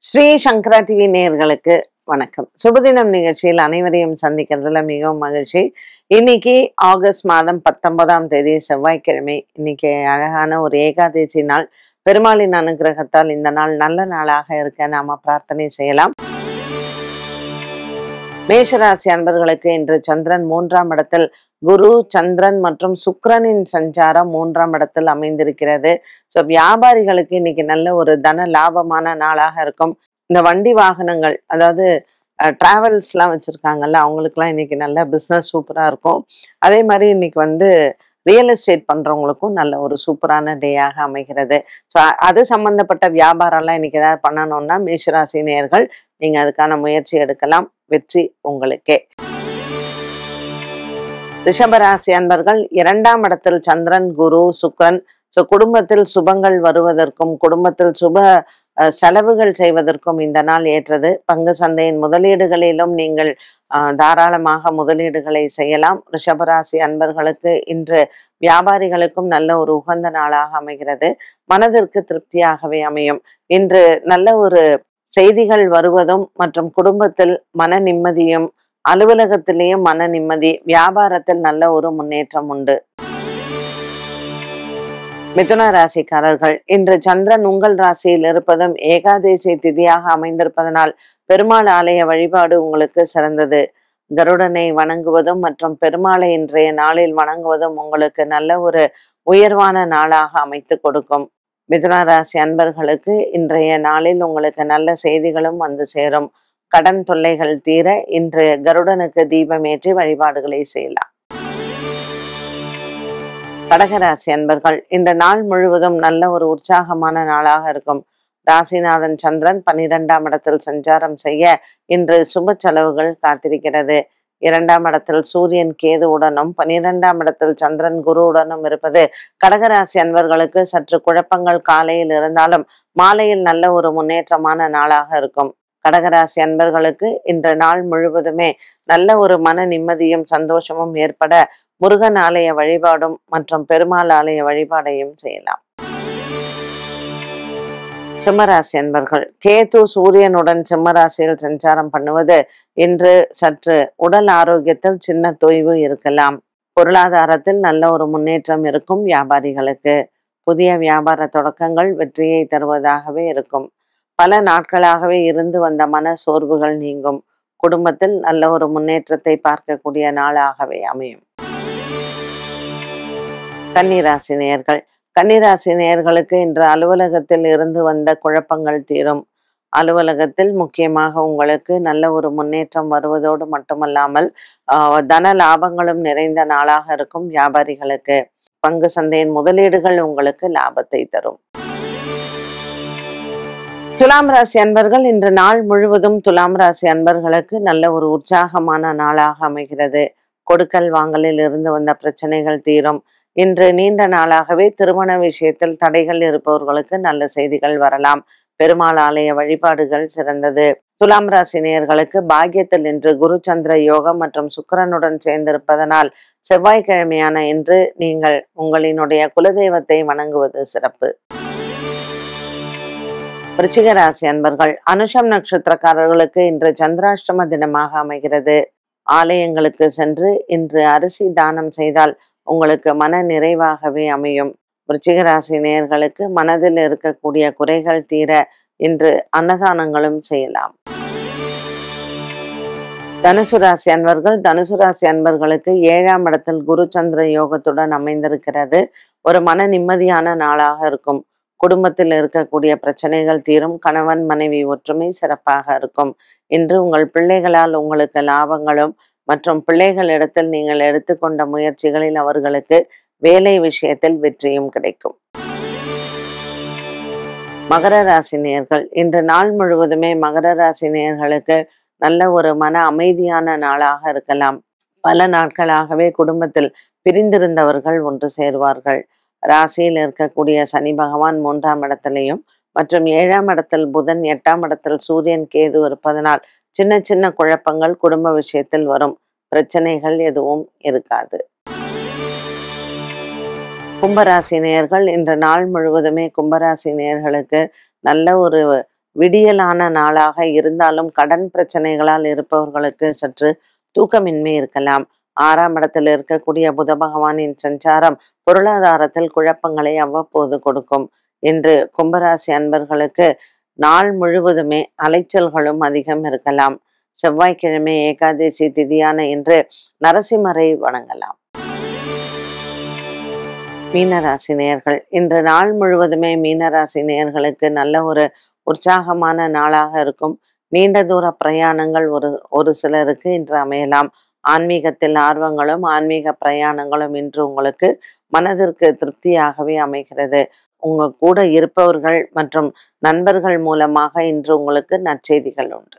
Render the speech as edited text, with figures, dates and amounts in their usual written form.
ஸ்ரீ சங்கரா TV நேயர்களுக்கு வணக்கம். சுபதினம் நிகழ்ச்சியில் அனைவரையும் சந்திக்கிறதுல மிகவும் மகிழ்ச்சி. இன்னைக்கு ஆகஸ்ட் மாதம் 19ஆம் தேதி செவ்வாய்க்கிழமை. இன்னைக்கு அழகான ஒரு ஏகாதசி நாள். பெருமாளின் அனுகிரகத்தால் இந்த நாள் நல்ல நாளாக இருக்க நாம பிரார்த்தனை செய்யலாம். மேஷராசி அன்பர்களுக்கு இன்று சந்திரன் 3ஆம் இடத்தில், குரு, சந்திரன் மற்றும் சுக்கிரனின் சஞ்சாரம் 3ஆம் இடத்தில் அமைந்திருக்கிறது. ஸோ வியாபாரிகளுக்கு இன்னைக்கு நல்ல ஒரு தன லாபமான நாளாக இருக்கும். இந்த வண்டி வாகனங்கள், அதாவது டிராவல்ஸ்லாம் வச்சிருக்காங்கல்ல, அவங்களுக்குலாம் இன்னைக்கு நல்ல பிஸ்னஸ் சூப்பராக இருக்கும். அதே மாதிரி இன்னைக்கு ரியல் எஸ்டேட் பண்றவங்களுக்கும் நல்ல ஒரு சூப்பரான டேயாக அமைகிறது. ஸோ அது சம்பந்தப்பட்ட வியாபாரம்லாம் இன்னைக்கு ஏதாவது பண்ணணும்னா மேஷராசி நேயர்கள் நீங்க அதுக்கான முயற்சி எடுக்கலாம். வெற்றி உங்களுக்கே. ரிஷபராசி அன்பர்கள், 2ஆம் இடத்தில் சந்திரன், குரு, சுக்கிரன். ஸோ குடும்பத்தில் சுபங்கள் வருவதற்கும் குடும்பத்தில் சுப செலவுகள் செய்வதற்கும் இந்த நாள் ஏற்றது. பங்கு சந்தையின் முதலீடுகளிலும் நீங்கள் தாராளமாக முதலீடுகளை செய்யலாம். ரிஷபராசி அன்பர்களுக்கு இன்று வியாபாரிகளுக்கும் நல்ல ஒரு உகந்த நாளாக அமைகிறது. மனதிற்கு திருப்தியாகவே அமையும். இன்று நல்ல ஒரு செய்திகள் வருவதும் மற்றும் குடும்பத்தில் மன நிம்மதியும், அலுவலகத்திலேயும் மன நிம்மதி, வியாபாரத்தில் நல்ல ஒரு முன்னேற்றம் உண்டு. மிதுன ராசிக்காரர்கள், இன்று சந்திரன் உங்கள் ராசியில் இருப்பதும் ஏகாதசி திதியாக அமைந்திருப்பதனால் பெருமாள் ஆலய வழிபாடு உங்களுக்கு சிறந்தது. கருடனை வணங்குவதும் மற்றும் பெருமாளை இன்றைய நாளில் வணங்குவதும் உங்களுக்கு நல்ல ஒரு உயர்வான நாளாக அமைத்து கொடுக்கும். மிதுன ராசி அன்பர்களுக்கு இன்றைய நாளில் உங்களுக்கு நல்ல செய்திகளும் வந்து சேரும். கடன் தொல்லைகள் தீர இன்று கருடனுக்கு தீபமேற்றி வழிபாடுகளை செய்யலாம். கடகராசி அன்பர்கள், இந்த நாள் முழுவதும் நல்ல ஒரு உற்சாகமான நாளாக இருக்கும். ராசிநாதன் சந்திரன் 12ஆம் இடத்தில் சஞ்சாரம் செய்ய இன்று சுப செலவுகள் காத்திருக்கிறது. 2ஆம் இடத்தில் சூரியன் கேதுவுடனும் 12ஆம் இடத்தில் சந்திரன் குருவுடனும் இருப்பது கடகராசி அன்பர்களுக்கு சற்று குழப்பங்கள் காலையில் இருந்தாலும் மாலையில் நல்ல ஒரு முன்னேற்றமான நாளாக இருக்கும். கடகராசி அன்பர்களுக்கு இன்று நாள் முழுவதுமே நல்ல ஒரு மன நிம்மதியும் சந்தோஷமும் ஏற்பட முருகன் ஆலய வழிபாடும் மற்றும் பெருமாள் ஆலய வழிபாடையும் செய்யலாம். சிம்மராசி அன்பர்கள், கேது சூரியனுடன் சிம்மராசியில் சஞ்சாரம் பண்ணுவது இன்று சற்று உடல் ஆரோக்கியத்தில் சின்ன தொய்வு இருக்கலாம். பொருளாதாரத்தில் நல்ல ஒரு முன்னேற்றம் இருக்கும். வியாபாரிகளுக்கு புதிய வியாபார தொடக்கங்கள் வெற்றியை தருவதாகவே இருக்கும். பல நாட்களாகவே இருந்து வந்த மன சோர்வுகள் நீங்கும். குடும்பத்தில் நல்ல ஒரு முன்னேற்றத்தை பார்க்கக்கூடிய நாளாகவே அமையும். கன்னிராசி நேயர்கள், கன்னிராசி நேயர்களுக்கு இன்று அலுவலகத்தில் இருந்து வந்த குழப்பங்கள் தீரும். அலுவலகத்தில் முக்கியமாக உங்களுக்கு நல்ல ஒரு முன்னேற்றம் வருவதோடு மட்டுமல்லாமல் தன லாபங்களும் நிறைந்த நாளாக இருக்கும். வியாபாரிகளுக்கு பங்கு சந்தையின் முதலீடுகள் உங்களுக்கு லாபத்தை தரும். துலாம் ராசி அன்பர்கள், இன்று நாள் முழுவதும் துலாம் ராசி அன்பர்களுக்கு நல்ல ஒரு உற்சாகமான நாளாக அமைகிறது. கொடுக்கல் வாங்கலில் இருந்து வந்த பிரச்சனைகள் தீரும். இன்று நீண்ட நாளாகவே திருமண விஷயத்தில் தடைகள் இருப்பவர்களுக்கு நல்ல செய்திகள் வரலாம். பெருமாள் ஆலய வழிபாடுகள் சிறந்தது. துலாம் ராசி நேயர்களுக்கு பாக்கியத்தில் இன்று குரு சந்திர யோகம் மற்றும் சுக்கிரனுடன் சேர்ந்திருப்பதனால் செவ்வாய்க்கிழமையான இன்று நீங்கள் உங்களினுடைய குலதெய்வத்தை வணங்குவது சிறப்பு. விருச்சிக ராசி அன்பர்கள், அனுஷம் நட்சத்திரக்காரர்களுக்கு இன்று சந்திராஷ்டம தினமாக அமைகிறது. ஆலயங்களுக்கு சென்று இன்று அரிசி தானம் செய்தால் உங்களுக்கு மன நிறைவாகவே அமையும். விருச்சிக ராசி நேயர்களுக்கு மனதில் இருக்கக்கூடிய குறைகள் தீர இன்று அன்னதானங்களும் செய்யலாம். தனுசு ராசி அன்பர்கள், தனுசு ராசி அன்பர்களுக்கு 7ஆம் இடத்தில் குரு சந்திர யோகத்துடன் அமைந்திருக்கிறது. ஒரு மன நிம்மதியான நாளாக இருக்கும். குடும்பத்தில் இருக்கக்கூடிய பிரச்சனைகள் தீரும். கணவன் மனைவி ஒற்றுமை சிறப்பாக இருக்கும். இன்று உங்கள் பிள்ளைகளால் உங்களுக்கு லாபங்களும் மற்றும் பிள்ளைகளிடத்தில் நீங்கள் எடுத்துக்கொண்ட முயற்சிகளில் அவர்களுக்கு வேலை விஷயத்தில் வெற்றியும் கிடைக்கும். மகர ராசி நேயர்கள், இன்று நாள் முழுவதுமே மகர ராசி நேயர்களுக்கு நல்ல ஒரு மன அமைதியான நாளாக இருக்கலாம். பல நாட்களாகவே குடும்பத்தில் பிரிந்திருந்தவர்கள் ஒன்று சேருவார்கள். ராசியில் இருக்கக்கூடிய சனி பகவான் 3ஆம் இடத்திலையும் மற்றும் 7ஆம் இடத்தில் புதன், 8ஆம் இடத்தில் சூரியன் கேது இருப்பதனால் சின்ன சின்ன குழப்பங்கள் குடும்ப விஷயத்தில் வரும். பிரச்சனைகள் எதுவும் இருக்காது. கும்பராசி நேயர்கள், இன்று நாள் முழுவதுமே கும்பராசி நேயர்களுக்கு நல்ல ஒரு விடியலான நாளாக இருந்தாலும் கடன் பிரச்சனைகளால் இருப்பவர்களுக்கு சற்று தூக்கமின்மை இருக்கலாம். 6ஆம் இடத்தில் இருக்கக்கூடிய புத பகவானின் சஞ்சாரம் பொருளாதாரத்தில் குழப்பங்களை அவ்வப்போது கொடுக்கும். இன்று கும்பராசி அன்பர்களுக்கு நாள் முழுவதுமே அலைச்சல்களும் அதிகம் இருக்கலாம். செவ்வாய்க்கிழமை ஏகாதசி திதியான இன்று நரசிம்மரை வணங்கலாம். மீனராசி நேயர்கள், இன்று நாள் முழுவதுமே மீனராசி நேயர்களுக்கு நல்ல ஒரு உற்சாகமான நாளாக இருக்கும். நீண்ட தூர பிரயாணங்கள் ஒரு சிலருக்கு இன்று அமையலாம். ஆன்மீகத்தில் ஆர்வங்களும் ஆன்மீக பிரயாணங்களும் இன்று உங்களுக்கு மனதிற்கு திருப்தியாகவே அமைகிறது. உங்க கூட இருப்பவர்கள் மற்றும் நண்பர்கள் மூலமாக இன்று உங்களுக்கு நற்செய்திகள் உண்டு.